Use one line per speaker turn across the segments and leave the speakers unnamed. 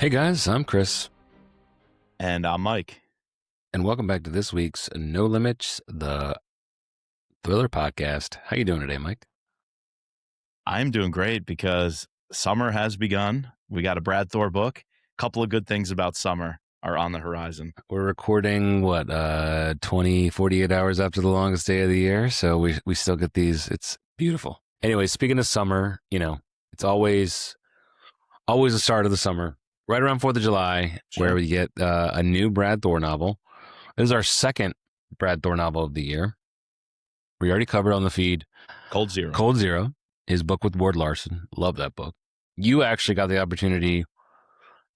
Hey guys, I'm Chris,
And I'm Mike.
and welcome back to this week's No Limits, the Thriller Podcast. How you doing today, Mike?
I'm doing great because summer has begun. We got a Brad Thor book. A couple of good things about summer are on the horizon.
We're recording, 48 hours after the longest day of the year, so we still get these. It's beautiful. Anyway, speaking of summer, it's always the start of the summer, right around 4th of July,
Sure.
where we get a new Brad Thor novel. This is our second Brad Thor novel of the year. We already covered on the feed
Cold Zero.
Cold Zero, his book with Ward Larson. Love that book. You actually got the opportunity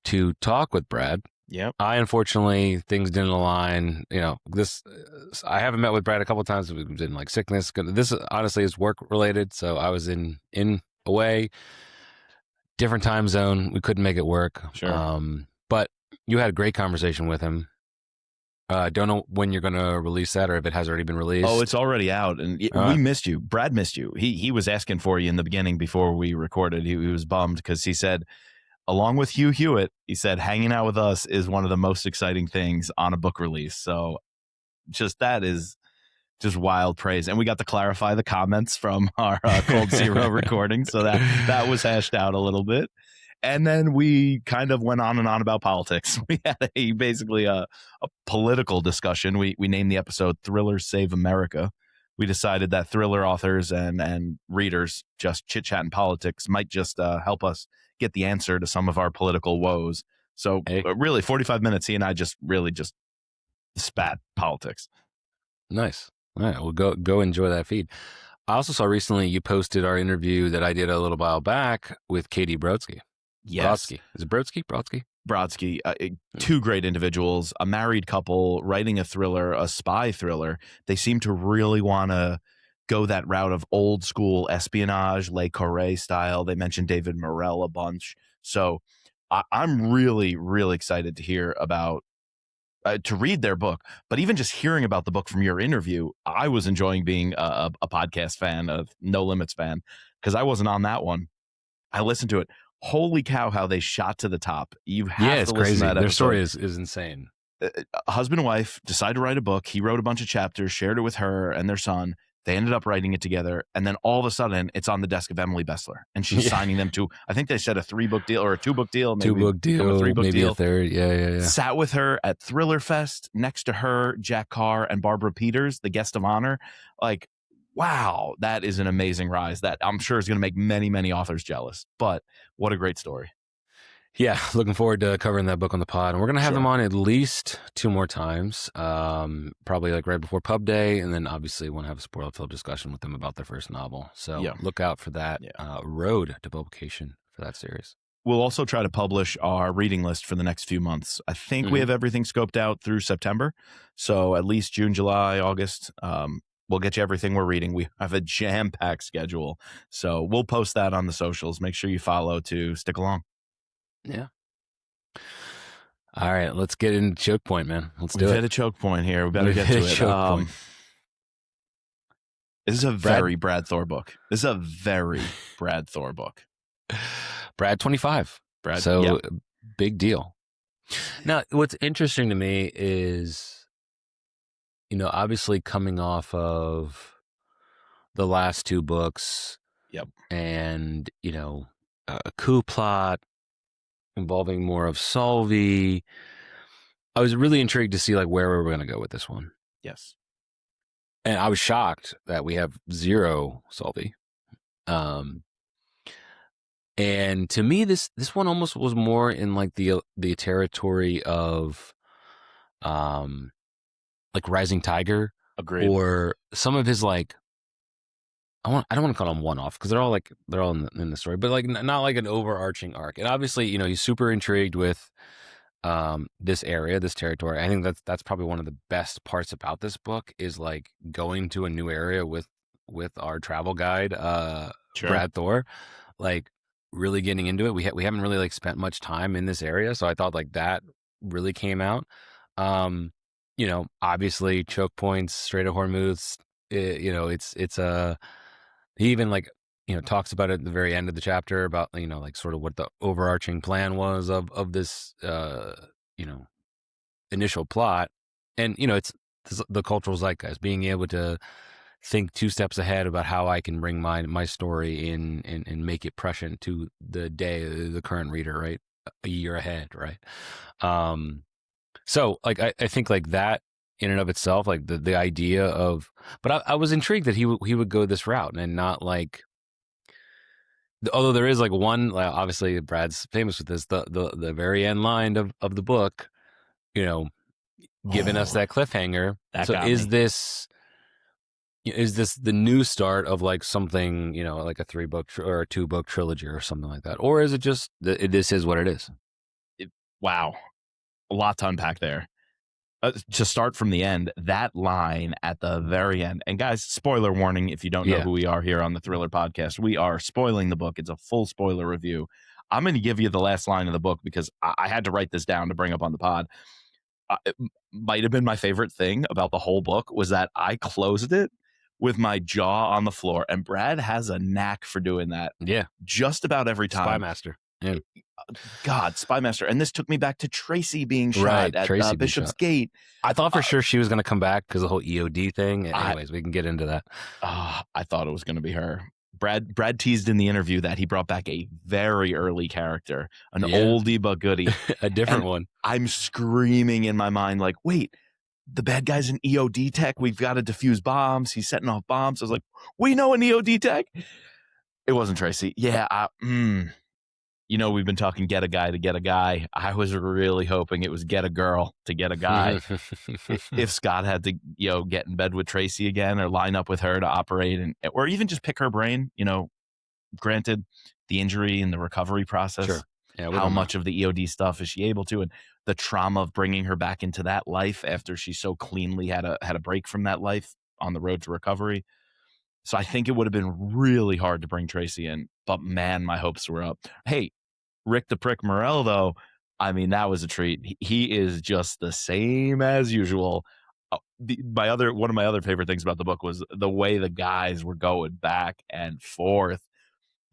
to talk with Brad.
Yep.
I, unfortunately, things didn't align. I haven't met with Brad a couple of times. We didn't like sickness. This honestly is work related. So I was in away, different time zone. We couldn't make it work.
Sure.
But you had a great conversation with him. Don't know when you're going to release that or if it has already been released.
Oh, it's already out. And we missed you. Brad missed you. He was asking for you in the beginning before we recorded. He was bummed because he said, along with Hugh Hewitt, he said, hanging out with us is one of the most exciting things on a book release. So that is just wild praise. And we got to clarify the comments from our Cold Zero recording. So that was hashed out a little bit. And then we kind of went on and on about politics. We had basically a political discussion. We named the episode Thrillers Save America. We decided that thriller authors and readers just chit-chatting politics might just help us get the answer to some of our political woes. So really, 45 minutes, he and I just spat politics.
Nice. All right, well, go enjoy that feed. I also saw recently you posted our interview that I did a little while back with Katie Brodsky.
Yes.
Brodsky. Is it Brodsky?
Brodsky, two great individuals, a married couple writing a thriller, a spy thriller. They seem to really want to go that route of old school espionage, Le Carre style. They mentioned David Morrell a bunch. So I'm really, really excited to hear about, to read their book. But even just hearing about the book from your interview, I was enjoying being a podcast fan, a No Limits fan, because I wasn't on that one. I listened to it. Holy cow, how they shot to the top. You have
it's
to listen
crazy.
to that
Their
episode.
story is insane.
A husband and wife decided to write a book. He wrote a bunch of chapters, shared it with her and their son. They ended up writing it together. And then all of a sudden, it's on the desk of Emily Bessler. And she's signing them to, I think they said a 3-book deal or a 2-book deal. Maybe
2-book deal,
a 3-book
maybe
deal.
a third. Yeah.
Sat with her at Thriller Fest. Next to her, Jack Carr and Barbara Peters, the guest of honor. Like, wow, that is an amazing rise that I'm sure is going to make many, many authors jealous. But what a great story.
Yeah, looking forward to covering that book on the pod. And we're going to have
Sure.
them on at least 2 more times, probably like right before pub day. And then obviously want to have a spoiler-filled discussion with them about their first novel. So look out for that road to publication for that series.
We'll also try to publish our reading list for the next few months. I think we have everything scoped out through September. So at least June, July, August, we'll get you everything we're reading. We have a jam-packed schedule. So we'll post that on the socials. Make sure you follow to stick along.
Yeah. All right, let's get into choke point, man. Let's do it.
We've hit a choke point here. We better get to it. This is a very Brad Thor book. This is a very Brad Thor book.
Brad 25.
Brad,
so big deal. Now, what's interesting to me is, obviously coming off of the last 2 books.
Yep.
And, a coup plot involving more of Solvay. I was really intrigued to see like where we were going to go with this one.
Yes.
And I was shocked that we have 0 Solvay. And to me, this one almost was more in like the territory of, like Rising Tiger.
Agreed.
Or some of his like, I don't want to call them one-off because they're all in the story, but like not like an overarching arc. And obviously, he's super intrigued with this area, this territory. I think that's probably one of the best parts about this book is like going to a new area with our travel guide, Brad Thor, like really getting into it. We haven't really like spent much time in this area, so I thought like that really came out. Obviously choke points, Strait of Hormuz. It's he even like talks about it at the very end of the chapter about, like sort of what the overarching plan was of this, initial plot. And, it's the cultural zeitgeist, being able to think 2 steps ahead about how I can bring my story in and make it prescient to the day, the current reader, right? A year ahead, right? So like, I think like that in and of itself, like the idea of, but I was intrigued that he would go this route and not like, although there is like one, like obviously Brad's famous with this, the very end line of the book, giving us that cliffhanger.
That
So
got me.
is this the new start of like something, like a 3-book or a 2-book trilogy or something like that? Or is it just, this is what it is?
Wow. A lot to unpack there. To start from the end, that line at the very end, and guys, spoiler warning if you don't know who we are here on the Thriller Podcast, we are spoiling the book. It's a full spoiler review. I'm going to give you the last line of the book because I had to write this down to bring up on the pod. It might have been my favorite thing about the whole book was that I closed it with my jaw on the floor, and Brad has a knack for doing that.
Yeah.
Just about every time.
Spy Master. Yeah.
God, Spy Master. And this took me back to Tracy being shot at Bishop's Gate.
I thought for sure she was going to come back because the whole EOD thing. Anyways, we can get into that.
I thought it was going to be her. Brad teased in the interview that he brought back a very early character, an oldie but goodie.
A different one.
I'm screaming in my mind like, wait, the bad guy's an EOD tech. We've got to defuse bombs. He's setting off bombs. I was like, we know an EOD tech. It wasn't Tracy. Yeah. We've been talking get a guy to get a guy. I was really hoping it was get a girl to get a guy. If Scott had to, get in bed with Tracy again or line up with her to operate or even just pick her brain, granted the injury and the recovery process,
sure. Yeah,
how much of the EOD stuff is she able to, and the trauma of bringing her back into that life after she so cleanly had a break from that life on the road to recovery. So I think it would have been really hard to bring Tracy in, but man, my hopes were up. Hey, Rick the Prick Morel, though, I mean, that was a treat. He is just the same as usual. One of my other favorite things about the book was the way the guys were going back and forth.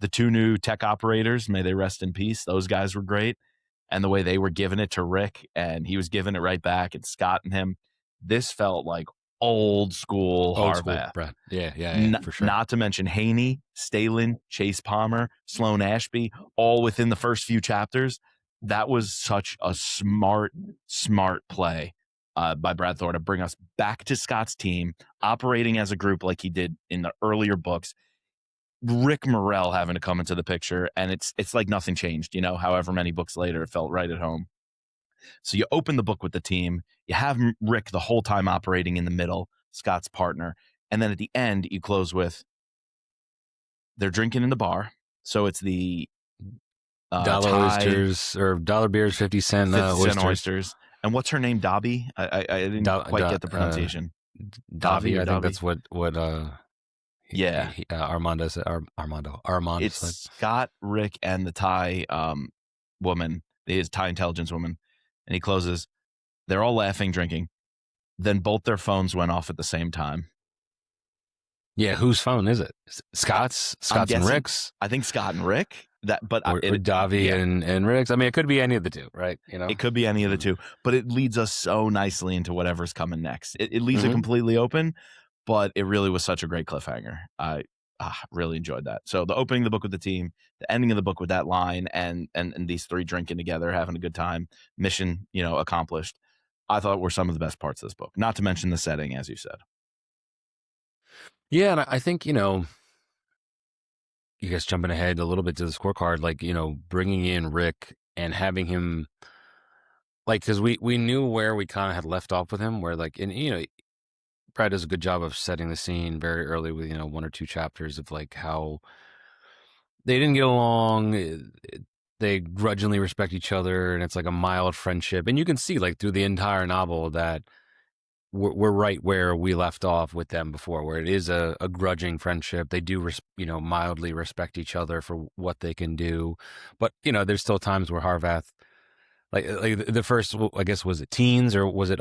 The 2 new tech operators, may they rest in peace, those guys were great. And the way they were giving it to Rick, and he was giving it right back, and Scott and him. This felt like old school Harvath.
Brad. Yeah, for sure.
Not to mention Haney, Stalin, Chase Palmer, Sloan Ashby, all within the first few chapters. That was such a smart play by Brad Thor to bring us back to Scott's team, operating as a group like he did in the earlier books. Rick Morel having to come into the picture, and it's like nothing changed. However many books later, it felt right at home. So you open the book with the team. You have Rick the whole time operating in the middle, Scott's partner. And then at the end, you close with they're drinking in the bar. So it's the
dollar oysters or dollar beers, 50 cent
oysters. And what's her name? Dobby? I didn't quite get the pronunciation.
Dobby, I think that's what
yeah.
Armando said. Armando
it's
said.
Scott, Rick, and the Thai woman, his Thai intelligence woman. And he closes. They're all laughing, drinking. Then both their phones went off at the same time.
Yeah, whose phone is it? Scott's and Rick's.
I think Scott and Rick.
Or Davy and Rick's. I mean, it could be any of the 2, right?
It could be any of the 2, but it leads us so nicely into whatever's coming next. It leaves it completely open, but it really was such a great cliffhanger. I really enjoyed that. So the opening of the book with the team, the ending of the book with that line, and these 3 drinking together, having a good time, mission, accomplished. I thought were some of the best parts of this book. Not to mention the setting, as you said.
Yeah, and I think, you guys jumping ahead a little bit to the scorecard, like, bringing in Rick and having him, like, because we knew where we kind of had left off with him, where, like, and, Brad does a good job of setting the scene very early with, 1 or 2 chapters of, like, how they didn't get along. They grudgingly respect each other, and it's like a mild friendship. And you can see, like, through the entire novel that we're right where we left off with them before, where it is a grudging friendship. They do, mildly respect each other for what they can do. But, there's still times where Harvath, like the first, I guess, was it teens or was it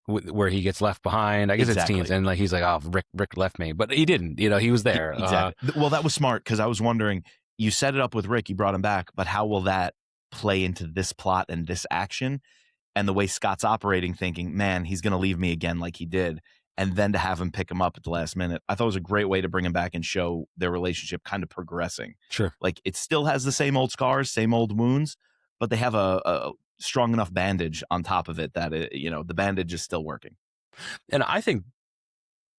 where he gets left behind. I guess it's teens, and like he's like, "Oh, Rick left me," but he didn't. He was there.
Exactly. Well, that was smart because I was wondering. You set it up with Rick, you brought him back, but how will that play into this plot and this action? And the way Scott's operating, thinking, man, he's going to leave me again like he did. And then to have him pick him up at the last minute, I thought it was a great way to bring him back and show their relationship kind of progressing.
Sure.
Like it still has the same old scars, same old wounds, but they have a strong enough bandage on top of it that, the bandage is still working.
And I think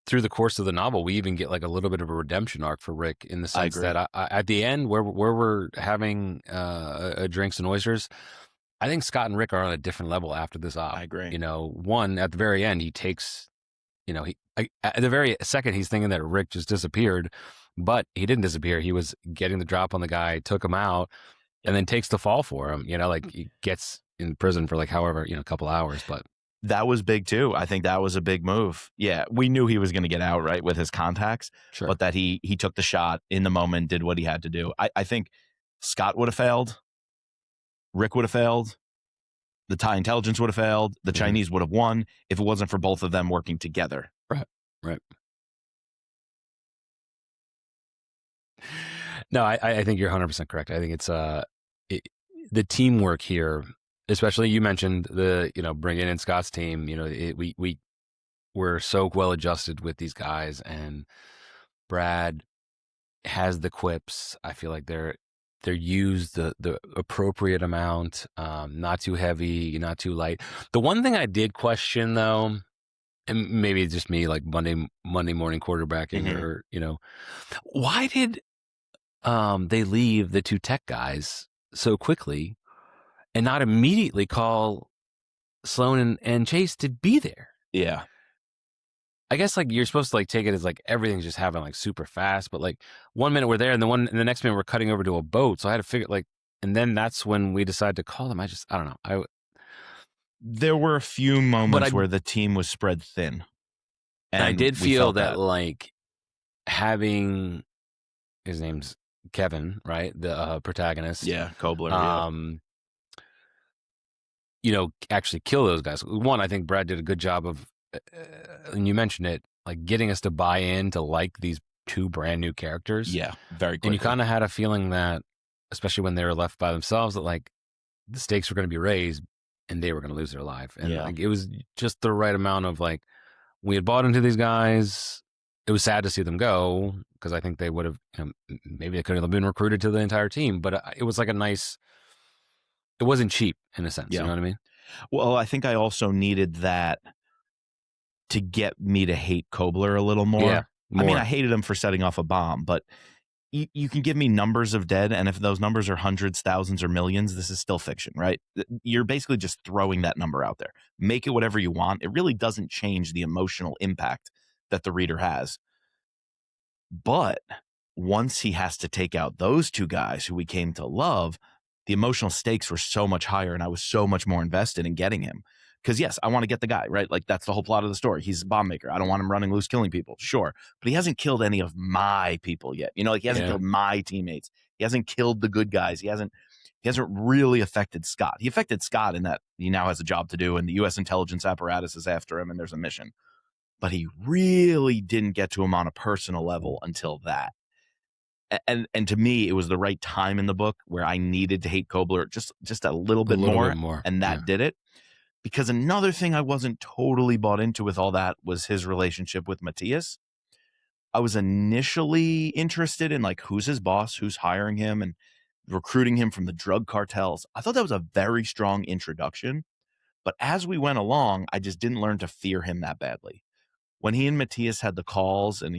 through the course of the novel, we even get like a little bit of a redemption arc for Rick in the sense that I, at the end where we're having drinks and oysters, I think Scott and Rick are on a different level after this op.
I agree.
One at the very end, he takes, at the very second, he's thinking that Rick just disappeared, but he didn't disappear. He was getting the drop on the guy, took him out, and then takes the fall for him. Like he gets in prison for like however, a couple hours, but.
That was big too. I think that was a big move. Yeah, we knew he was going to get out, right, with his contacts,
sure.
But that he took the shot in the moment, did what he had to do. I think Scott would have failed. Rick would have failed. The Thai intelligence would have failed. The Chinese would have won if it wasn't for both of them working together.
Right. No, I think you're 100% correct. I think it's the teamwork here. Especially you mentioned bringing in Scott's team. We were so well adjusted with these guys, and Brad has the quips. I feel like they're used the appropriate amount, not too heavy, not too light. The one thing I did question though, and maybe it's just me, like Monday morning quarterbacking, or why did they leave the two tech guys so quickly? And not immediately call Sloan and Chase to be there.
Yeah.
I guess like you're supposed to like take it as like everything's just happening like super fast, but like 1 minute we're there and the next minute we're cutting over to a boat. So I had to figure like, and then that's when we decided to call them. I don't know.
There were a few moments where the team was spread thin.
And I did feel that like having, his name's Kevin, right? The protagonist.
Yeah, Kobler.
Actually kill those guys. One, I think Brad did a good job of, and you mentioned it, like getting us to buy in to like these two brand new characters.
Yeah, very quickly.
And you kind of had a feeling that, especially when they were left by themselves, that like the stakes were going to be raised and they were going to lose their life. And like, it was just the right amount of like, we had bought into these guys. It was sad to see them go because I think they would have, maybe they could have been recruited to the entire team, but it was like a nice, it wasn't cheap in a sense. You know what I mean?
Well, I think I also needed that to get me to hate Kobler a little more.
Yeah, more.
I mean, I hated him for setting off a bomb, but you can give me numbers of dead, and if those numbers are hundreds, thousands, or millions, this is still fiction, right? You're basically just throwing that number out there. Make it whatever you want. It really doesn't change the emotional impact that the reader has. But once he has to take out those two guys who we came to love, the emotional stakes were so much higher, and I was so much more invested in getting him. Because yes, I want to get the guy, right? Like that's the whole plot of the story. He's a bomb maker. I don't want him running loose, killing people. Sure. But he hasn't killed any of my people yet. Like he hasn't killed my teammates. He hasn't killed the good guys. He hasn't really affected Scott. He affected Scott in that he now has a job to do and the U.S. intelligence apparatus is after him and there's a mission. But he really didn't get to him on a personal level until that. And to me, it was the right time in the book where I needed to hate Kobler just a little bit more. And that did it. Because another thing I wasn't totally bought into with all that was his relationship with Matthias. I was initially interested in like who's his boss, who's hiring him and recruiting him from the drug cartels. I thought that was a very strong introduction. But as we went along, I just didn't learn to fear him that badly. When he and Matthias had the calls and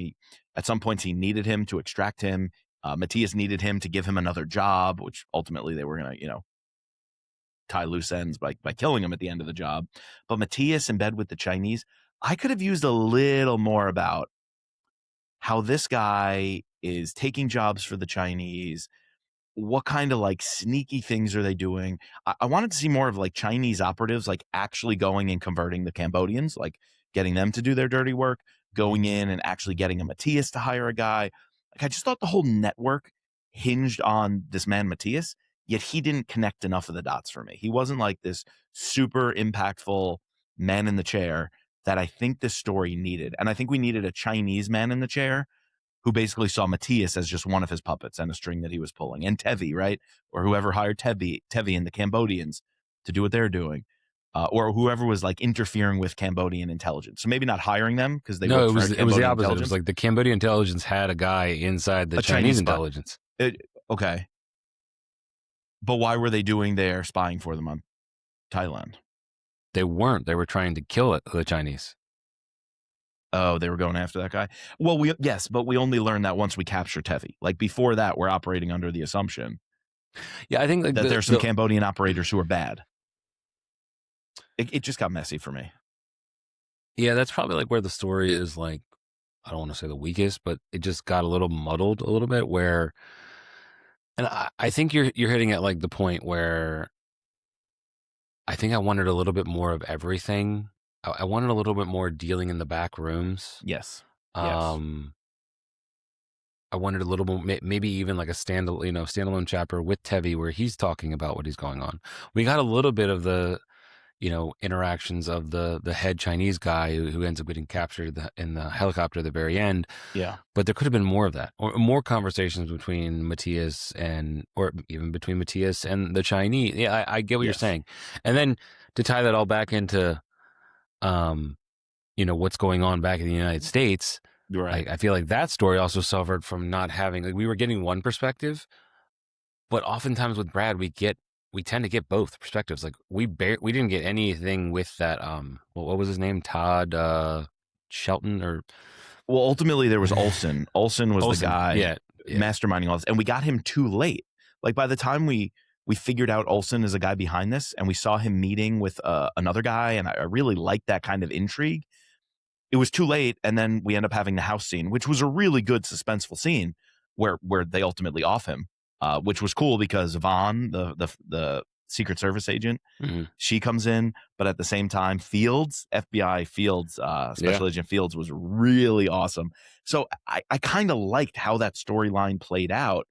at some points he needed him to extract him, Matthias needed him to give him another job, which ultimately they were going to, tie loose ends by killing him at the end of the job. But Matthias in bed with the Chinese, I could have used a little more about how this guy is taking jobs for the Chinese. What kind of like sneaky things are they doing? I wanted to see more of like Chinese operatives, like actually going and converting the Cambodians, like getting them to do their dirty work, going in and actually getting a Matthias to hire a guy. Like I just thought the whole network hinged on this man, Matthias. Yet he didn't connect enough of the dots for me. He wasn't like this super impactful man in the chair that I think this story needed. And I think we needed a Chinese man in the chair who basically saw Matthias as just one of his puppets and a string that he was pulling. And Tevi, right? Or whoever hired Tevi and the Cambodians to do what they're doing. Or whoever was like interfering with Cambodian intelligence. So maybe not hiring them because they worked for
it was the
Cambodian
opposite. It
intelligence.
was like the Cambodian intelligence had a guy inside the Chinese intelligence.
Okay. But why were they doing their spying for them on Thailand?
They weren't. They were trying to kill the Chinese.
Oh, they were going after that guy? Well, yes, but we only learned that once we capture Tevi. Like before that, we're operating under the assumption
I think like
that there's some Cambodian operators who are bad. It just got messy for me.
Yeah, that's probably like where the story is like, I don't want to say the weakest, but it just got a little muddled a little bit where, and I think you're hitting at like the point where I think I wanted a little bit more of everything. I wanted a little bit more dealing in the back rooms.
Yes.
I wanted a little more, maybe even like a standalone chapter with Tevi where he's talking about what he's going on. We got a little bit of the, interactions of the head Chinese guy who ends up getting captured in the helicopter at the very end.
Yeah.
But there could have been more of that, or more conversations between Matthias or even between Matthias and the Chinese. Yeah, I get what you're saying. And then to tie that all back into, what's going on back in the United States.
Right.
I feel like that story also suffered from not having, like, we were getting one perspective, but oftentimes with Brad, we tend to get both perspectives. Like we didn't get anything with that. What was his name? Todd Shelton or.
Well, ultimately there was Olsen. Olsen was the guy masterminding all this, and we got him too late. Like by the time we figured out Olsen is a guy behind this, and we saw him meeting with another guy, and I really liked that kind of intrigue. It was too late, and then we end up having the house scene, which was a really good suspenseful scene where they ultimately off him, which was cool because Vaughn, the Secret Service agent, she comes in, but at the same time, FBI Fields, Special Agent Fields was really awesome. So I kind of liked how that storyline played out.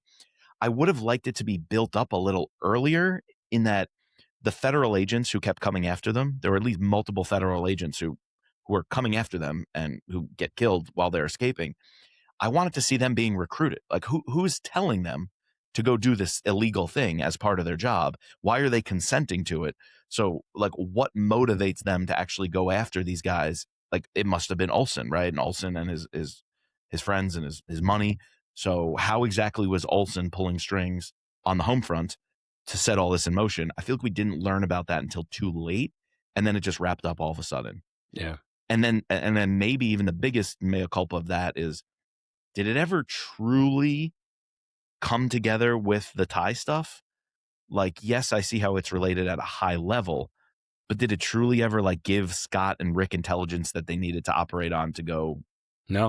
I would have liked it to be built up a little earlier in that the federal agents who kept coming after them, there were at least multiple federal agents who are coming after them and who get killed while they're escaping. I wanted to see them being recruited. Like who's telling them to go do this illegal thing as part of their job? Why are they consenting to it? So like what motivates them to actually go after these guys? Like it must have been Olsen, right? And Olsen and his friends and his money. So how exactly was Olsen pulling strings on the home front to set all this in motion? I feel like we didn't learn about that until too late. And then it just wrapped up all of a sudden.
Yeah.
And then maybe even the biggest mea culpa of that is, did it ever truly come together with the Thai stuff? Like, yes, I see how it's related at a high level, but did it truly ever like give Scott and Rick intelligence that they needed to operate on to go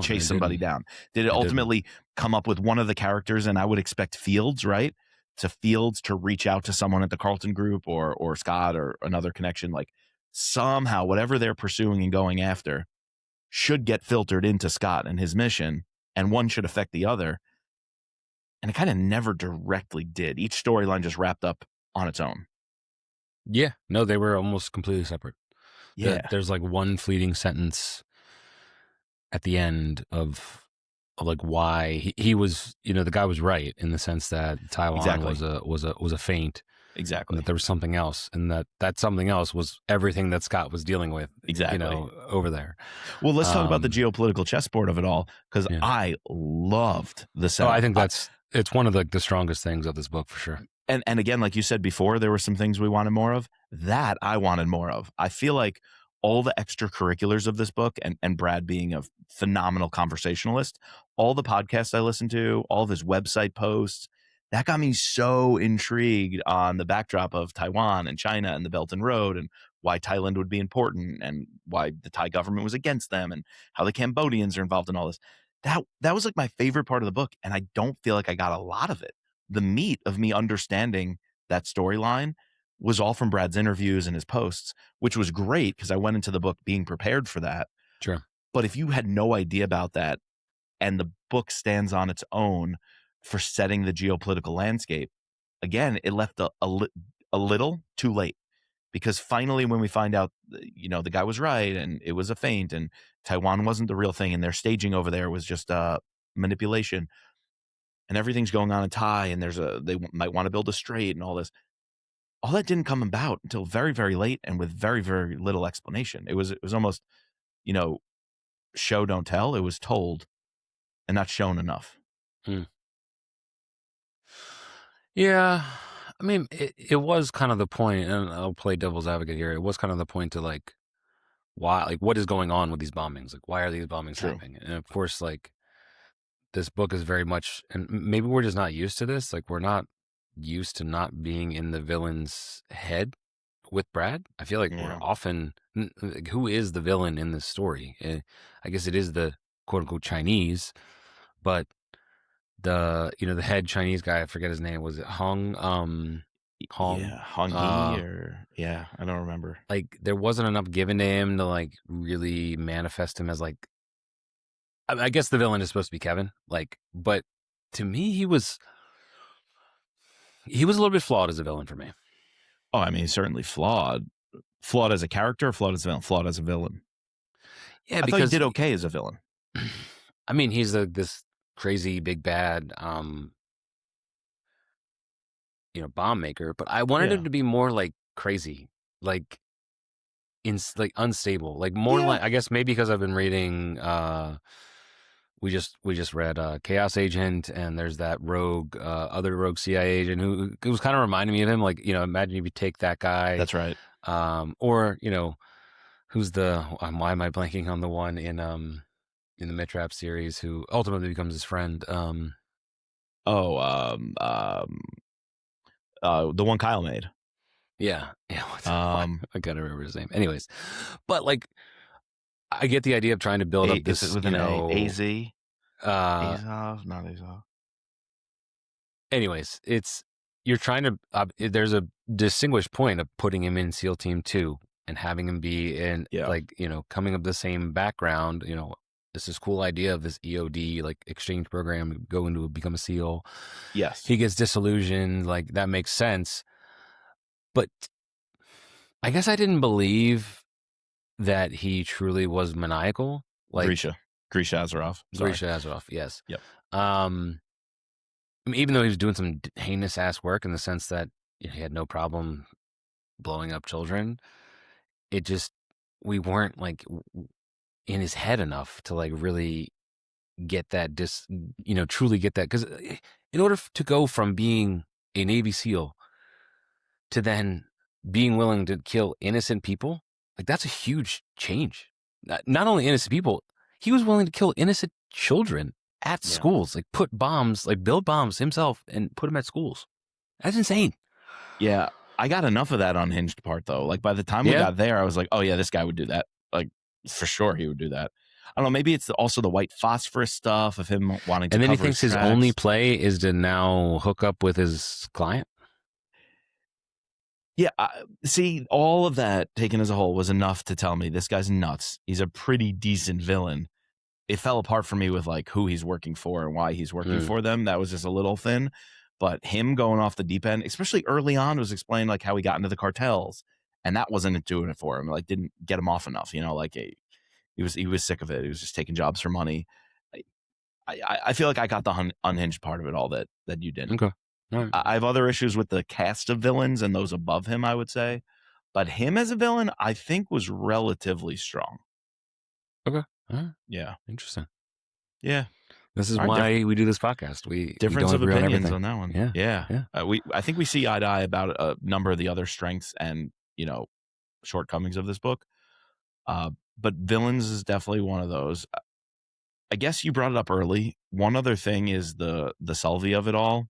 chase somebody down? Did it ultimately come up with one of the characters? And I would expect Fields, right? Fields to reach out to someone at the Carlton Group or Scott or another connection, like somehow whatever they're pursuing and going after should get filtered into Scott and his mission, and one should affect the other. And it kind of never directly did. Each storyline just wrapped up on its own.
Yeah. No, they were almost completely separate.
Yeah.
There's like one fleeting sentence at the end of like why he was, the guy was right in the sense that Taiwan was a feint.
Exactly.
That there was something else, and that something else was everything that Scott was dealing with.
Exactly.
Over there.
Well, let's talk about the geopolitical chessboard of it all, because I loved the setup.
I think it's one of the strongest things of this book for sure.
And again, like you said before, there were some things we wanted more of. That I wanted more of. I feel like all the extracurriculars of this book, and Brad being a phenomenal conversationalist, all the podcasts I listened to, all of his website posts, that got me so intrigued on the backdrop of Taiwan and China and the Belt and Road, and why Thailand would be important and why the Thai government was against them and how the Cambodians are involved in all this. That was like my favorite part of the book, and I don't feel like I got a lot of it. The meat of me understanding that storyline was all from Brad's interviews and his posts, which was great because I went into the book being prepared for that.
Sure.
But if you had no idea about that and the book stands on its own for setting the geopolitical landscape, again, it left a little too late. because finally when we find out, the guy was right and it was a feint and Taiwan wasn't the real thing and their staging over there was just manipulation and everything's going on in Thai and they might want to build a strait and all this. All that didn't come about until very, very late and with very, very little explanation. It was almost, show don't tell. It was told and not shown enough.
Yeah. I mean, it was kind of the point, and I'll play devil's advocate here. It was kind of the point to like, why, like, what is going on with these bombings? Like, why are these bombings happening? And of course, like, this book is very much, and maybe we're just not used to this. Like, we're not used to not being in the villain's head with Brad. I feel like we're often, like, who is the villain in this story? I guess it is the quote unquote Chinese, but the head Chinese guy, I forget his name. Was it Hong? Hong?
Yeah, Hong Yi I don't remember.
Like, there wasn't enough given to him to like really manifest him as like. I guess the villain is supposed to be Kevin. Like, but to me, he was a little bit flawed as a villain for me.
Oh, I mean, he's certainly flawed. Flawed as a character, flawed as a villain. Flawed as a villain.
Yeah,
because I thought he did okay as a villain.
I mean, he's this crazy big bad bomb maker, but I wanted him to be more like crazy, like unstable, like more like, I guess maybe because I've been reading we just read Chaos Agent, and there's that other rogue CIA agent who it was kind of reminding me of him. Like, imagine if you take that guy.
That's right.
Or who's the why am I blanking on the one in the Mitch Rapp series who ultimately becomes his friend?
The one Kyle made.
Yeah. I gotta remember his name. Anyways, but like, I get the idea of trying to build up this,
with an AZ. Azov, not Azov.
Anyways, you're trying to. There's a distinguished point of putting him in SEAL Team 2 and having him be in, like, coming up the same background. This is cool idea of this EOD like exchange program, go into become a SEAL.
Yes,
he gets disillusioned. Like, that makes sense, but I guess I didn't believe that he truly was maniacal. Like
Grisha Azarov.
Grisha Azarov, yes.
Yep.
I mean, even though he was doing some heinous ass work in the sense that he had no problem blowing up children, it just, we weren't like in his head enough to like really get that truly get that, because in order to go from being a Navy SEAL to then being willing to kill innocent people, like, that's a huge change. Not only innocent people, he was willing to kill innocent children at schools, like put bombs, like build bombs himself and put them at schools. That's insane.
Yeah, I got enough of that unhinged part though. Like, by the time we got there, I was like, oh yeah, this guy would do that. Like, for sure he would do that. I don't know, maybe it's also the white phosphorus stuff of him wanting to.
And then he thinks his only play is to now hook up with his client.
Yeah, see, all of that taken as a whole was enough to tell me this guy's nuts. He's a pretty decent villain. It fell apart for me with like who he's working for and why he's working for them. That was just a little thin. But him going off the deep end, especially early on, was explained like how he got into the cartels, and that wasn't doing it for him. Like, didn't get him off enough. Like he was sick of it. He was just taking jobs for money. I feel like I got the unhinged part of it all that you didn't.
Okay. Right.
I have other issues with the cast of villains and those above him, I would say. But him as a villain, I think, was relatively strong.
Okay.
Yeah.
Interesting.
Yeah.
This is why we do this podcast. We
difference
don't
of
agree
opinions
on
that one.
Yeah.
I think we see eye to eye about a number of the other strengths and shortcomings of this book. But villains is definitely one of those. I guess you brought it up early. One other thing is the Sully of it all.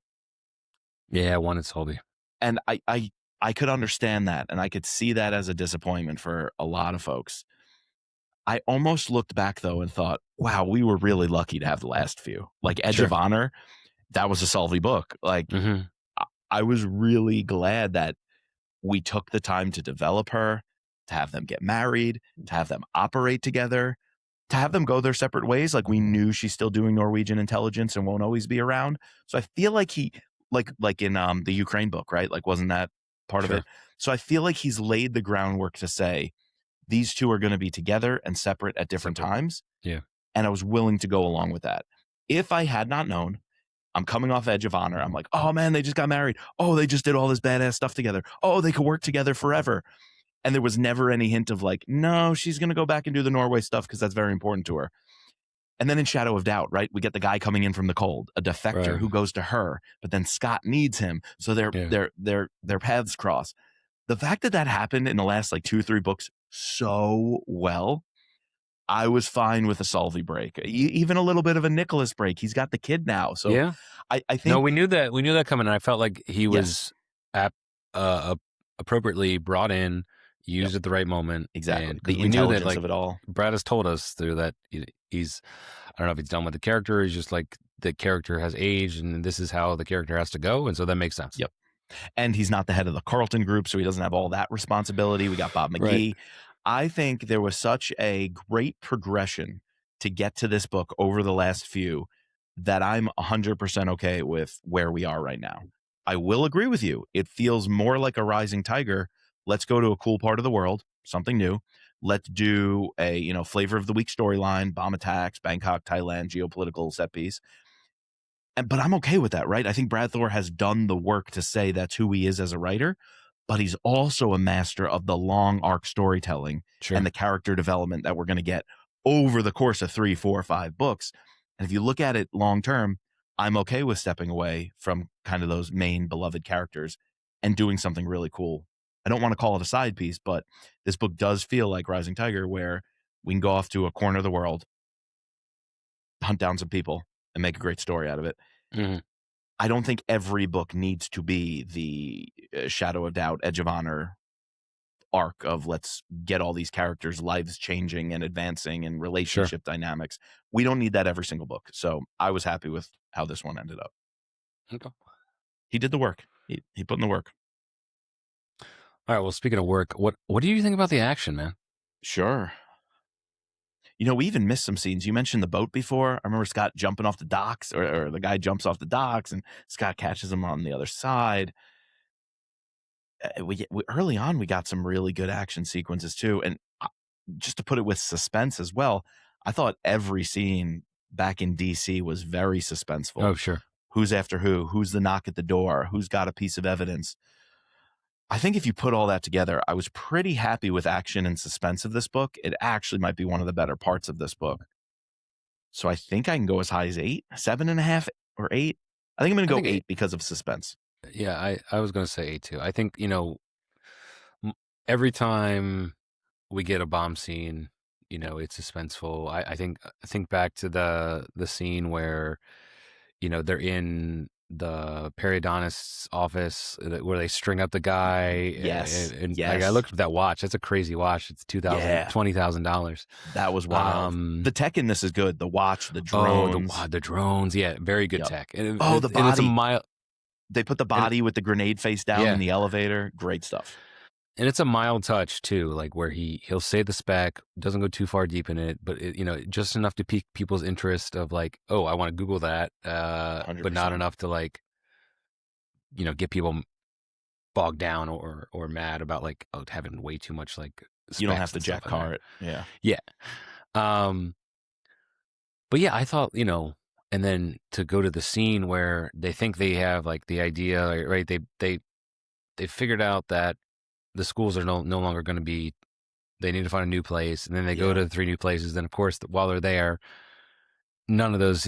Yeah, I wanted Sully.
And I could understand that, and I could see that as a disappointment for a lot of folks. I almost looked back, though, and thought, wow, we were really lucky to have the last few. Like Edge of Honor, that was a Sully book. Like, I was really glad that we took the time to develop her, to have them get married, to have them operate together, to have them go their separate ways. Like, we knew she's still doing Norwegian intelligence and won't always be around. So I feel like he... Like in the Ukraine book, right? Like, wasn't that part of it? So I feel like he's laid the groundwork to say these two are going to be together and separate at different times.
Yeah.
And I was willing to go along with that. If I had not known, I'm coming off Edge of Honor. I'm like, oh man, they just got married. Oh, they just did all this badass stuff together. Oh, they could work together forever. And there was never any hint of like, no, she's going to go back and do the Norway stuff because that's very important to her. And then in Shadow of Doubt, right, we get the guy coming in from the cold, a defector who goes to her, but then Scott needs him, so their paths cross. The fact that happened in the last like 2 or 3 books so well, I was fine with a Solvay break, even a little bit of a Nicholas break. He's got the kid now, so
yeah.
I think
no, we knew that coming. And I felt like he was appropriately brought in, used at the right moment.
Exactly,
because
the
we knew that,
intelligence of it all.
Brad has told us through that he's, I don't know if he's done with the character. He's just like the character has aged, and this is how the character has to go, and so that makes sense.
Yep. And he's not the head of the Carlton group, so he doesn't have all that responsibility. We got Bob McGee.
Right.
I think there was such a great progression to get to this book over the last few that I'm 100% okay with where we are right now. I will agree with you. It feels more like a Rising Tiger. Let's go to a cool part of the world, something new. Let's do a, flavor of the week storyline, bomb attacks, Bangkok, Thailand, geopolitical set piece. But I'm okay with that, right? I think Brad Thor has done the work to say that's who he is as a writer, but he's also a master of the long arc storytelling and the character development that we're going to get over the course of 3, 4, 5 books. And if you look at it long term, I'm okay with stepping away from kind of those main beloved characters and doing something really cool. I don't want to call it a side piece, but this book does feel like Rising Tiger, where we can go off to a corner of the world, hunt down some people, and make a great story out of it.
Mm-hmm.
I don't think every book needs to be the Shadow of Doubt, Edge of Honor arc of let's get all these characters' lives changing and advancing and relationship dynamics. We don't need that every single book. So I was happy with how this one ended up.
Okay.
He did the work. He put in the work.
All right. Well, speaking of work, what do you think about the action, man?
Sure. We even missed some scenes. You mentioned the boat before. I remember Scott jumping off the docks, or the guy jumps off the docks, and Scott catches him on the other side. We early on, we got some really good action sequences too. And just to put it with suspense as well, I thought every scene back in DC was very suspenseful.
Oh, sure.
Who's after who? Who's the knock at the door? Who's got a piece of evidence? I think if you put all that together, I was pretty happy with action and suspense of this book. It actually might be one of the better parts of this book. So I think I can go as high as 8, 7.5, or 8. I think I'm going to go 8 because of suspense.
Yeah, I was going to say 8 too. I think, every time we get a bomb scene, it's suspenseful. I think back to the scene where, they're in the periodontist's office where they string up the guy.
Yes.
And I looked at that watch. That's a crazy watch. It's $20,000.
That was wild. The tech in this is good. The watch, the drones.
Oh, the drones. Yeah. Very good tech.
The body.
And it's a mild.
They put the body with the grenade face down in the elevator. Great stuff.
And it's a mild touch too, like where he'll say the spec, doesn't go too far deep in it, but just enough to pique people's interest of like, oh, I want to Google that, but not enough to like, get people bogged down or mad about like having way too much like.
You don't have to Jack Carr it. Yeah.
Yeah. But yeah, I thought and then to go to the scene where they think they have like the idea, right? They figured out that the schools are no longer going to be, they need to find a new place. And then they go to 3 new places. Then of course, while they're there, none of those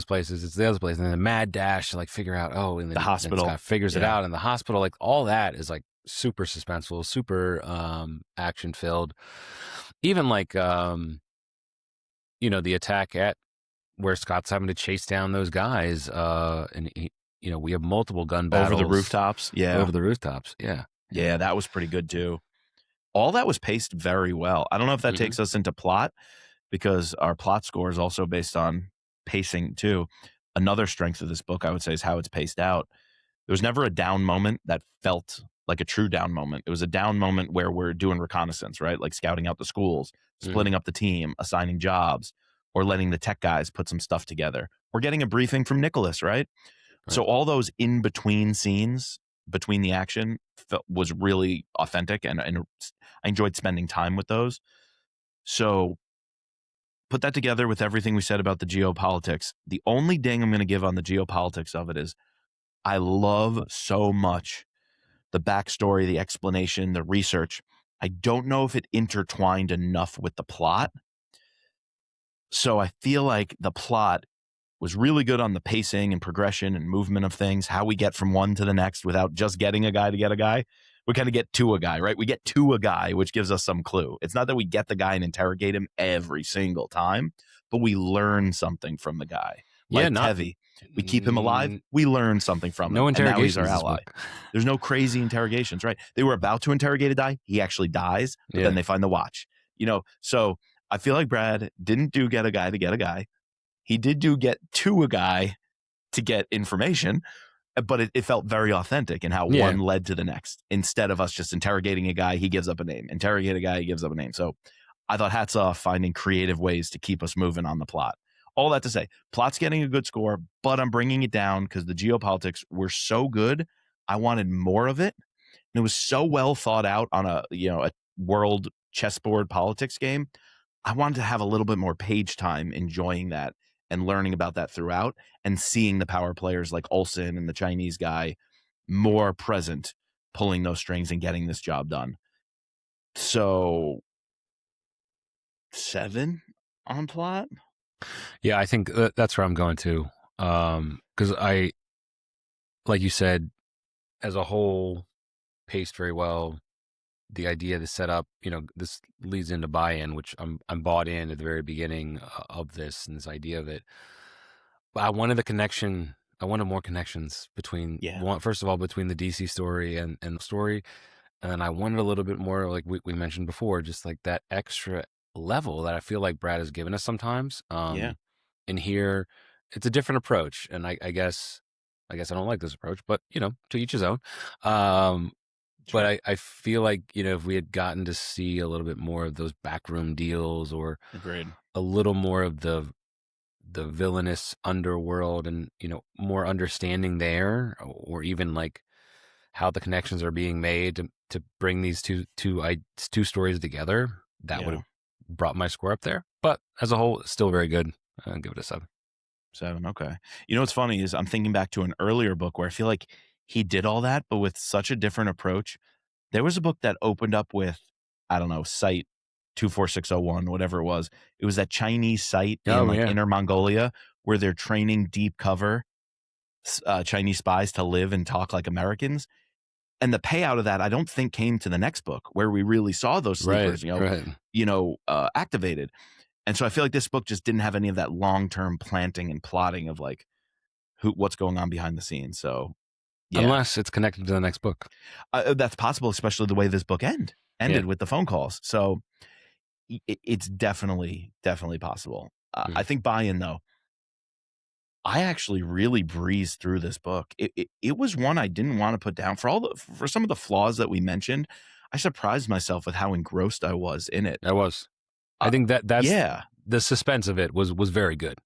places, it's the other place. And then the mad dash to like figure out, and
the hospital
Scott figures it out. And the hospital, like all that is like super suspenseful, super action filled. Even like, the attack at where Scott's having to chase down those guys. And we have multiple gun battles.
Over the rooftops. Yeah.
Over the rooftops. Yeah.
Yeah, that was pretty good too. All that was paced very well. I don't know if that takes us into plot, because our plot score is also based on pacing too. Another strength of this book, I would say, is how it's paced out. There was never a down moment that felt like a true down moment. It was a down moment where we're doing reconnaissance, right? Like scouting out the schools, splitting up the team, assigning jobs, or letting the tech guys put some stuff together. We're getting a briefing from Nicholas, right? So all those in-between scenes between the action was really authentic, and I enjoyed spending time with those. So put that together with everything we said about the geopolitics. The only ding I'm going to give on the geopolitics of it is I love so much the backstory, the explanation, the research. I don't know if it intertwined enough with the plot. So I feel like the plot was really good on the pacing and progression and movement of things, how we get from one to the next without just getting a guy to get a guy. We kind of get to a guy, right? We get to a guy, which gives us some clue. It's not that we get the guy and interrogate him every single time, but we learn something from the guy. Like Tevi, we keep him alive. We learn something from him.
No interrogations.
And now he's our ally. There's no crazy interrogations, right? They were about to interrogate a guy. He actually dies, but then they find the watch. So I feel like Brad didn't do get a guy to get a guy. He did do get to a guy to get information, but it felt very authentic in how one led to the next. Instead of us just interrogating a guy, he gives up a name. Interrogate a guy, he gives up a name. So I thought hats off finding creative ways to keep us moving on the plot. All that to say, plot's getting a good score, but I'm bringing it down because the geopolitics were so good. I wanted more of it. And it was so well thought out on a world chessboard politics game. I wanted to have a little bit more page time enjoying that and learning about that throughout and seeing the power players like Olsen and the Chinese guy more present, pulling those strings and getting this job done. So 7 on plot.
Yeah, I think that's where I'm going to. Because I, like you said, as a whole, paced very well. The idea, the setup, this leads into buy-in, which I'm bought in at the very beginning of this and this idea of it. But I wanted the connection. I wanted more connections between first of all, between the DC story and the story. And then I wanted a little bit more, like we mentioned before, just like that extra level that I feel like Brad has given us sometimes. And here it's a different approach. And I guess I don't like this approach, but to each his own. But I feel like, if we had gotten to see a little bit more of those backroom deals or a little more of the villainous underworld and, more understanding there, or even like how the connections are being made to bring these two stories together, that would have brought my score up there. But as a whole, it's still very good. I'll give it a 7.
7, okay. What's funny is I'm thinking back to an earlier book where I feel like he did all that, but with such a different approach. There was a book that opened up with, I don't know, Site 24601, whatever it was. It was that Chinese site in Inner Mongolia where they're training deep cover Chinese spies to live and talk like Americans. And the payout of that, I don't think, came to the next book where we really saw those sleepers, activated. And so I feel like this book just didn't have any of that long-term planting and plotting of like what's going on behind the scenes. So. Yeah.
Unless it's connected to the next book.
That's possible, especially the way this book ended with the phone calls. So it's definitely possible. I think buy-in, though, I actually really breezed through this book. It was one I didn't want to put down. For some of the flaws that we mentioned, I surprised myself with how engrossed I was in it.
I think that's the suspense of it was very good.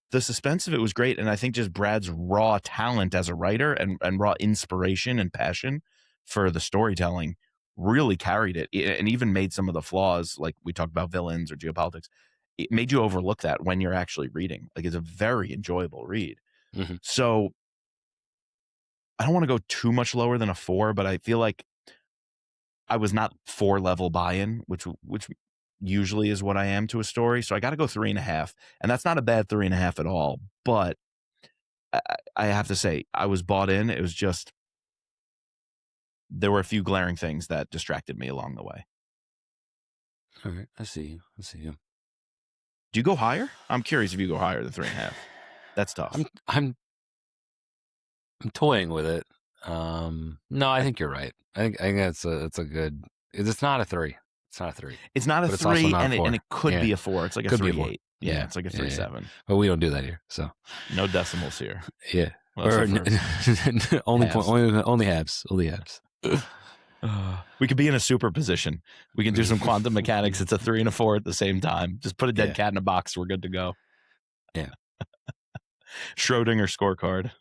The suspense of it was great, and I think just Brad's raw talent as a writer and raw inspiration and passion for the storytelling really carried it, and even made some of the flaws, like we talked about villains or geopolitics, it made you overlook that when you're actually reading. Like, it's a very enjoyable read. Mm-hmm. So I don't want to go too much lower than a 4, but I feel like I was not 4 level buy-in, which usually is what I am to a story. So I got to go 3.5. And that's not a bad 3.5 at all. But I have to say, I was bought in. It was just, there were a few glaring things that distracted me along the way.
All right. I see you.
Do you go higher? I'm curious if you go higher than 3.5. That's tough.
I'm toying with it. No, I think you're right. I think it's a good, it's not a 3. It's not a 3.
It's not a 3, and it could be a 4. It's like a 3.8. Yeah, it's like a 3.7.
But we don't do that here, so
no decimals here.
Yeah, or only halves.
We could be in a superposition. We can do some quantum mechanics. It's a 3 and a 4 at the same time. Just put a dead cat in a box. We're good to go.
Yeah.
Schrodinger scorecard.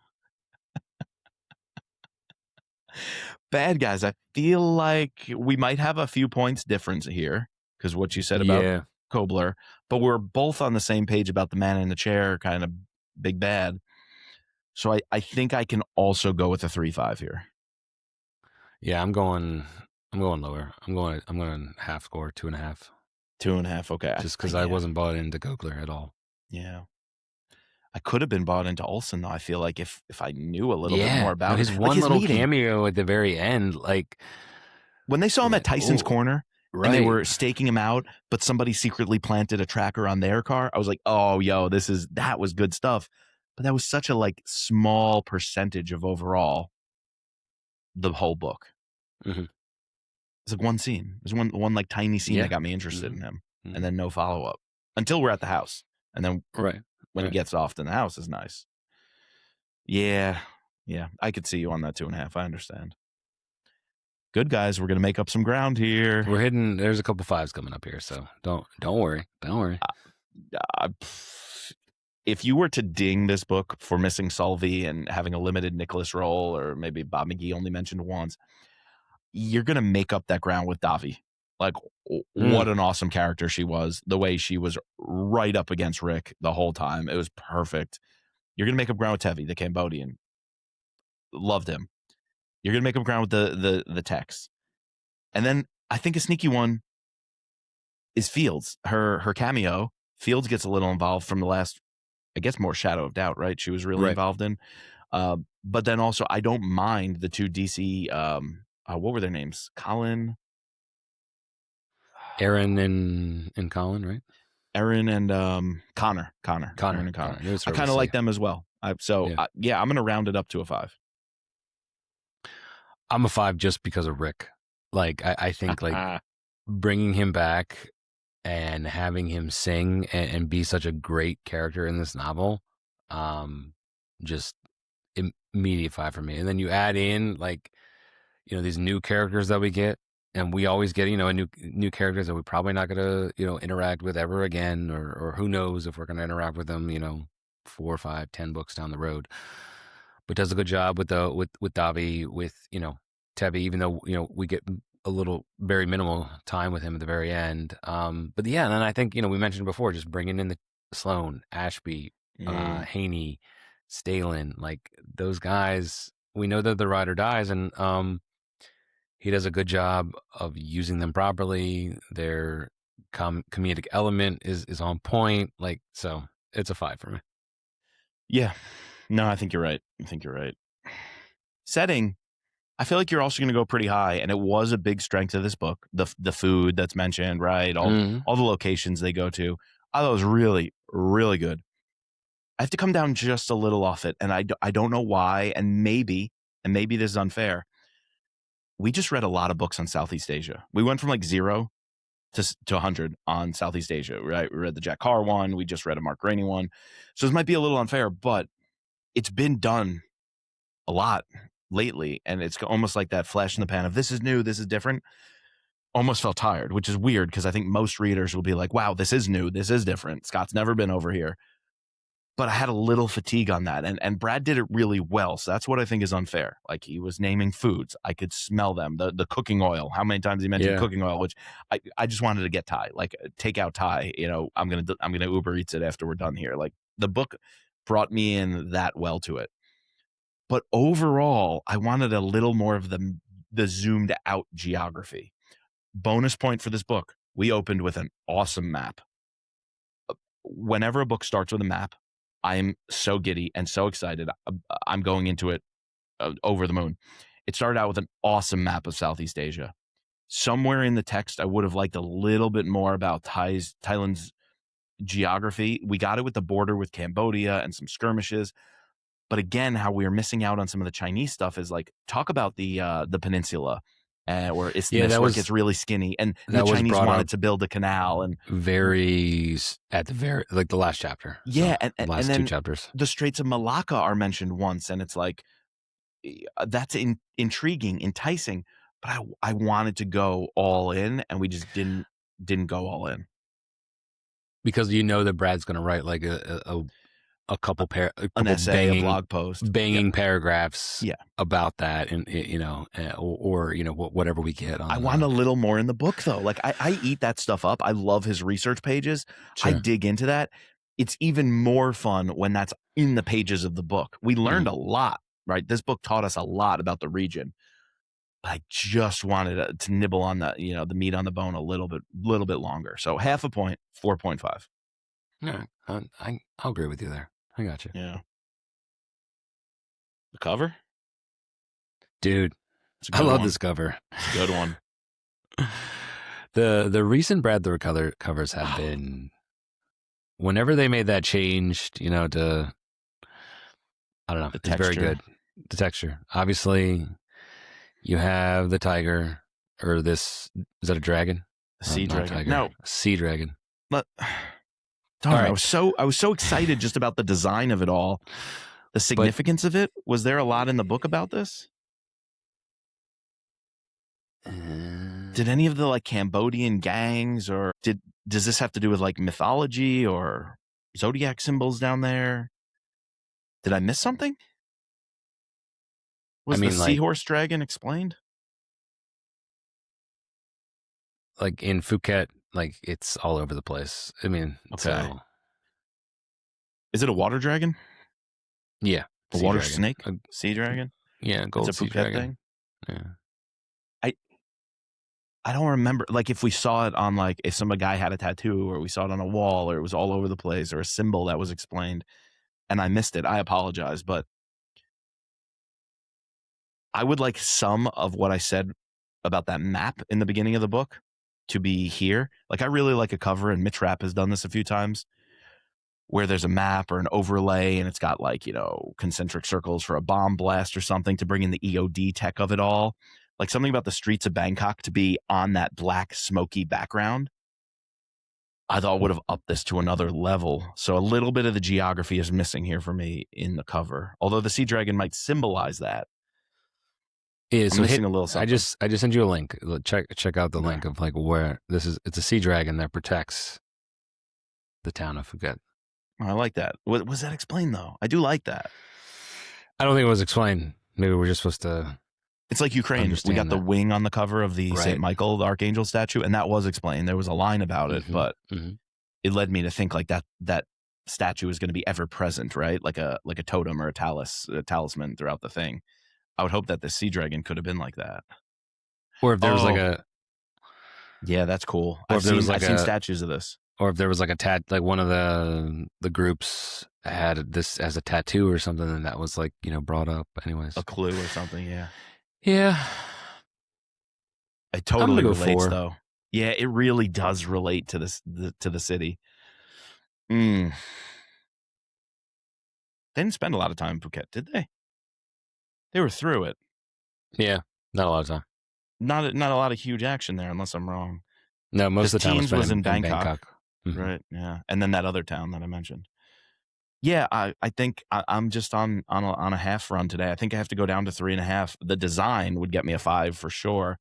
Bad guys, I feel like we might have a few points difference here because what you said about
Yeah.
Kobler, but we're both on the same page about the man in the chair, kind of big bad. So I think I can also go with a 3-5 here.
Yeah, I'm going lower. I'm going half score, 2.5.
2.5, okay.
Just because I wasn't bought into Kobler at all.
Yeah. I could have been bought into Olsen, though. I feel like if I knew a little bit more about
his
it.
one
Like his
little
meeting.
cameo at the very end, like
when they saw him at Tyson's corner and they were staking him out, but somebody secretly planted a tracker on their car, I was like, oh, yo, that was good stuff. But that was such a like small percentage of overall the whole book.
Mm-hmm.
It's like one scene. There's one like tiny scene that got me interested in him, and then no follow up until we're at the house, and then when he gets off in the house is nice. Yeah, I could see you on that 2.5. I understand. Good guys, we're gonna make up some ground here.
We're hitting. There's a couple 5s coming up here, so don't worry. Don't worry.
If you were to ding this book for missing Solvi and having a limited Nicholas role, or maybe Bob McGee only mentioned once, you're gonna make up that ground with Davi. Like, what an awesome character she was. The way she was right up against Rick the whole time, it was perfect. You're gonna make up ground with Tevi, the Cambodian. Loved him. You're gonna make up ground with the Tex, and then I think a sneaky one is Fields. Her cameo. Fields gets a little involved from the last, I guess, more Shadow of Doubt, right? She was really involved in. But then also, I don't mind the two DC. What were their names? Colin,
Aaron and Colin, right?
Aaron and Connor. Aaron and Connor. I kind of like them as well. I'm going to round it up to a 5.
I'm a 5 just because of Rick. Like, I think like bringing him back and having him sing and be such a great character in this novel, just immediate 5 for me. And then you add in like, these new characters that we get, and we always get, a new characters that we're probably not going to, interact with ever again, or who knows if we're going to interact with them, 4, 5, 10 books down the road. But does a good job with Davi, with, Tevi, even though, we get a little very minimal time with him at the very end. But yeah, and then I think, we mentioned before, just bringing in the Sloan, Ashby, Haney, Stalin, like those guys, we know that the rider dies, and he does a good job of using them properly. Their comedic element is on point. Like, so it's a 5 for me.
Yeah. No, I think you're right. Setting, I feel like you're also going to go pretty high, and it was a big strength of this book. The food that's mentioned, right? All the locations they go to. I thought it was really, really good. I have to come down just a little off it, and I don't know why, and maybe this is unfair. We just read a lot of books on Southeast Asia. We went from like 0 to 100 on Southeast Asia, right? We read the Jack Carr one. We just read a Mark Rainey one. So this might be a little unfair, but it's been done a lot lately, and it's almost like that flash in the pan of this is new, this is different. Almost felt tired, which is weird because I think most readers will be like, wow, this is new, this is different. Scott's never been over here. But I had a little fatigue on that, and Brad did it really well. So that's what I think is unfair. Like, he was naming foods. I could smell them. The cooking oil. How many times he mentioned cooking oil, which I just wanted to get Thai, like take out Thai. I'm gonna Uber Eats it after we're done here. Like, the book brought me in that well to it. But overall, I wanted a little more of the zoomed out geography. Bonus point for this book: we opened with an awesome map. Whenever a book starts with a map, I'm so giddy and so excited. I'm going into it over the moon. It started out with an awesome map of Southeast Asia. Somewhere in the text, I would have liked a little bit more about Thailand's geography. We got it with the border with Cambodia and some skirmishes. But again, how we are missing out on some of the Chinese stuff is like, talk about the peninsula. Or isthmus where it gets really skinny, and the Chinese wanted to build a canal, and
at the like the last chapter.
Yeah,
so
and
last
then
2 chapters.
The Straits of Malacca are mentioned once, and it's like, that's intriguing, enticing, but I wanted to go all in, and we just didn't go all in,
because that Brad's going to write like a a couple
an essay, a blog post,
banging paragraphs
Yeah.
about that, and or whatever we get on.
I want a little more in the book though. Like I eat that stuff up. I love his research pages.
Sure.
I dig into that. It's even more fun when that's in the pages of the book. We learned a lot, right? This book taught us a lot about the region. I just wanted to nibble on the the meat on the bone a little bit longer. So half a point, 4.5.
Yeah, I'll agree with you there. I got you.
Yeah. The cover,
dude. I love this cover.
It's a good one.
The recent Brad Thor covers have been, whenever they made that change, to, I don't know, it's very good. The texture, obviously. You have the tiger, or this, is that a dragon?
Sea dragon.
Tiger.
No,
sea dragon.
But
right.
I was so excited just about the design of it all, the significance of it. Was there a lot in the book about this? Did any of the Cambodian gangs, or does this have to do with mythology or zodiac symbols down there? Did I miss something? Was the seahorse dragon explained?
In Phuket, it's all over the place. I mean,
okay. Is it a water dragon?
Yeah.
A water snake? A sea dragon?
Yeah, gold
it's a
sea
Phuket
dragon.
Thing? Yeah. I don't remember, if we saw it on, if some guy had a tattoo, or we saw it on a wall, or it was all over the place, or a symbol that was explained, and I missed it. I apologize, but I would like some of what I said about that map in the beginning of the book to be here. I really like a cover, and Mitch Rapp has done this a few times, where there's a map or an overlay, and it's got concentric circles for a bomb blast or something to bring in the EOD tech of it all. Something about the streets of Bangkok to be on that black smoky background, I thought would have upped this to another level. So a little bit of the geography is missing here for me in the cover, although the sea dragon might symbolize that.
Yeah, so
missing a little something.
I just sent you a link. Check out the link of where this is. It's a sea dragon that protects the town of Phuket.
I like that. Was that explained though? I do like that.
I don't think it was explained. Maybe we're just supposed to.
It's like Ukraine. We got the wing on the cover of the St. Michael, the Archangel statue, and that was explained. There was a line about it, but it led me to think that statue is going to be ever present, right? Like a totem or a talisman throughout the thing. I would hope that the sea dragon could have been like that.
Or if there was
yeah, that's cool. I've seen statues of this.
Or if there was one of the groups had this as a tattoo or something, and that was brought up. Anyways,
a clue or something. Yeah.
Yeah.
It totally relates though. Yeah, it really does relate to to the city. They didn't spend a lot of time in Phuket, did they? They were through it.
Yeah, not a lot of time.
Not a lot of huge action there, unless I'm wrong.
No, most of the time
was in Bangkok.
Mm-hmm.
Right, yeah. And then that other town that I mentioned. Yeah, I think I'm just on a half run today. I think I have to go down to 3.5. The design would get me a 5 for sure.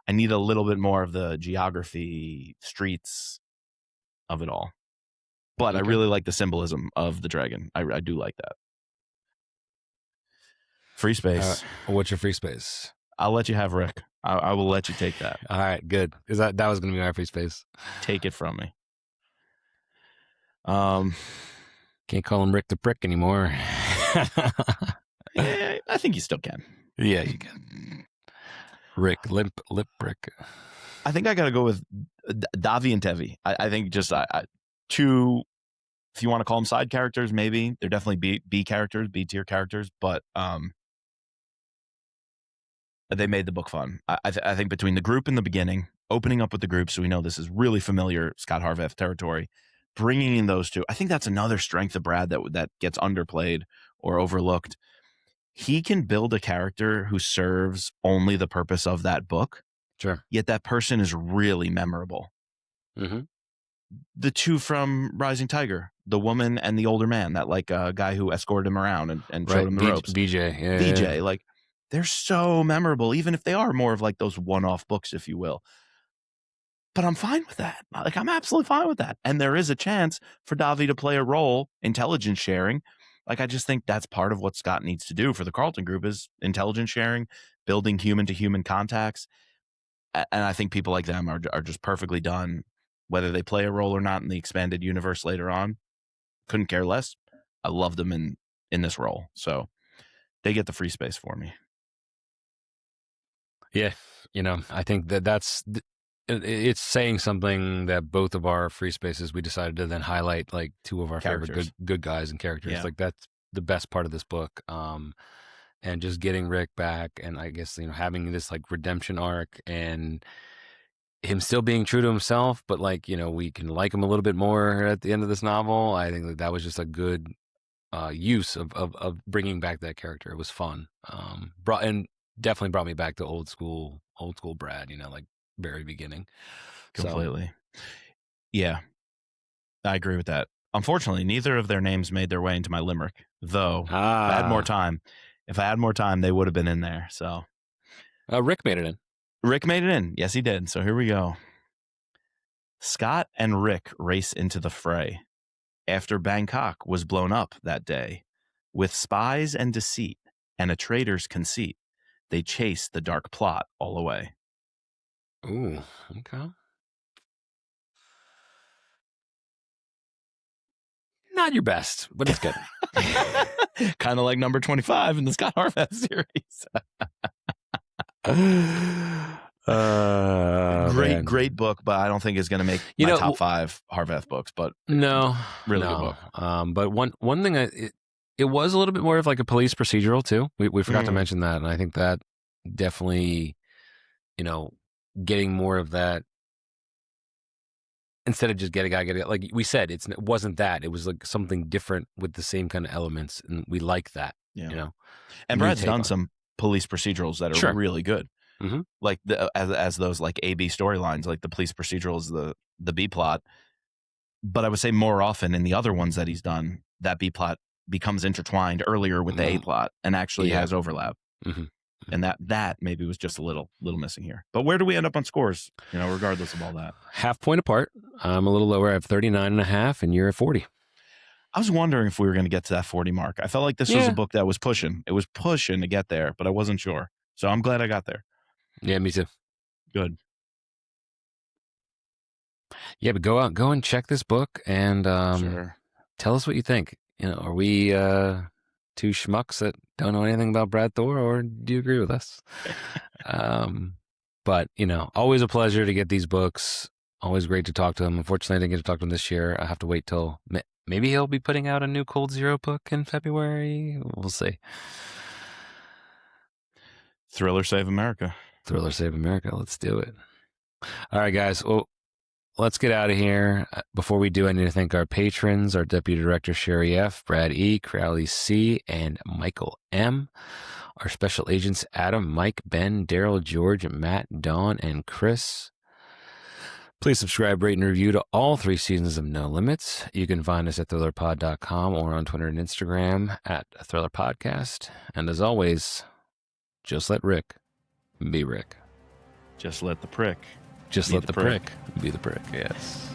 I need a little bit more of the geography, streets of it all. But I really like the symbolism of the dragon. I do like that. Free space.
What's your free space?
I'll let you have Rick. I will let you take that.
All right, good. Because that was going to be my free space.
Take it from me.
Can't call him Rick the Prick anymore.
Yeah, I think you still can.
Yeah, you can. Rick, lip Rick.
I think I got to go with Davi and Tevi. I think just two, if you want to call them side characters, maybe. They're definitely B characters, B tier characters, but they made the book fun. I think between the group in the beginning, opening up with the group so we know this is really familiar Scot Harvath territory, bringing in those two, I think that's another strength of Brad that gets underplayed or overlooked. He can build a character who serves only the purpose of that book.
Sure.
Yet that person is really memorable.
Mm-hmm.
The two from Rising Tiger, the woman and the older man, that guy who escorted him around and showed him the ropes.
BJ. Yeah,
BJ, yeah. They're so memorable, even if they are more of those one-off books, if you will. But I'm fine with that. I'm absolutely fine with that. And there is a chance for Davi to play a role, intelligence sharing, Like, I just think that's part of what Scott needs to do for the Carlton Group is intelligence sharing, building human-to-human contacts. And I think people like them are just perfectly done, whether they play a role or not in the expanded universe later on. Couldn't care less. I love them in this role. So they get the free space for me.
Yeah. I think it's saying something that both of our free spaces, we decided to then highlight like two of our favorite good guys and characters. Yeah. Like that's the best part of this book. And just getting Rick back, and I guess, having this like redemption arc and him still being true to himself, but like, we can like him a little bit more at the end of this novel. I think that was just a good use of bringing back that character. It was fun. Definitely brought me back to old school Brad, like very beginning.
Completely. So. Yeah, I agree with that. Unfortunately, neither of their names made their way into my limerick, though. If I had more time, they would have been in there. So
Rick made it in.
Rick made it in. Yes, he did. So here we go. Scott and Rick race into the fray after Bangkok was blown up that day. With spies and deceit and a traitor's conceit, they chase the dark plot all away.
Ooh, okay. Not your best, but it's good.
Kind of like number 25 in the Scot Harvath series. Great book, but I don't think it's going to make my top 5 Harvath books. But
no,
really good book.
But one thing, it was a little bit more of like a police procedural too. We forgot to mention that, and I think that definitely, getting more of that. Instead of just get it, like we said, it wasn't that. It was like something different with the same kind of elements, and we like that.
Yeah. And Brad's done some police procedurals that are really good.
Mm-hmm.
Like as those like A/B storylines, like the police procedurals, the B plot. But I would say more often in the other ones that he's done, that B plot becomes intertwined earlier with the A plot and actually has overlap.
Mm-hmm.
And that maybe was just a little missing here. But where do we end up on scores? Regardless of all that,
0.5 point apart. I'm a little lower. I have 39.5, and you're at 40.
I was wondering if we were going to get to that 40 mark. I felt like this was a book that was pushing. It was pushing to get there, but I wasn't sure. So I'm glad I got there.
Yeah, me too.
Good.
Yeah, but go and check this book and tell us what you think. Are we two schmucks that don't know anything about Brad Thor, or do you agree with us? But always a pleasure to get these books. Always great to talk to him. Unfortunately, I didn't get to talk to him this year. I have to wait till maybe he'll be putting out a new Cold Zero book in February. We'll see.
Thriller Save America.
Thriller Save America. Let's do it. All right, guys. Well, let's get out of here. Before we do, I need to thank our patrons, our Deputy Director, Sherry F., Brad E., Crowley C., and Michael M., our special agents, Adam, Mike, Ben, Daryl, George, Matt, Dawn, and Chris. Please subscribe, rate, and review to all 3 seasons of No Limits. You can find us at thrillerpod.com or on Twitter and Instagram at Thriller Podcast. And as always, just let Rick be Rick.
Just let the prick.
Just let the prick be the prick. Yes.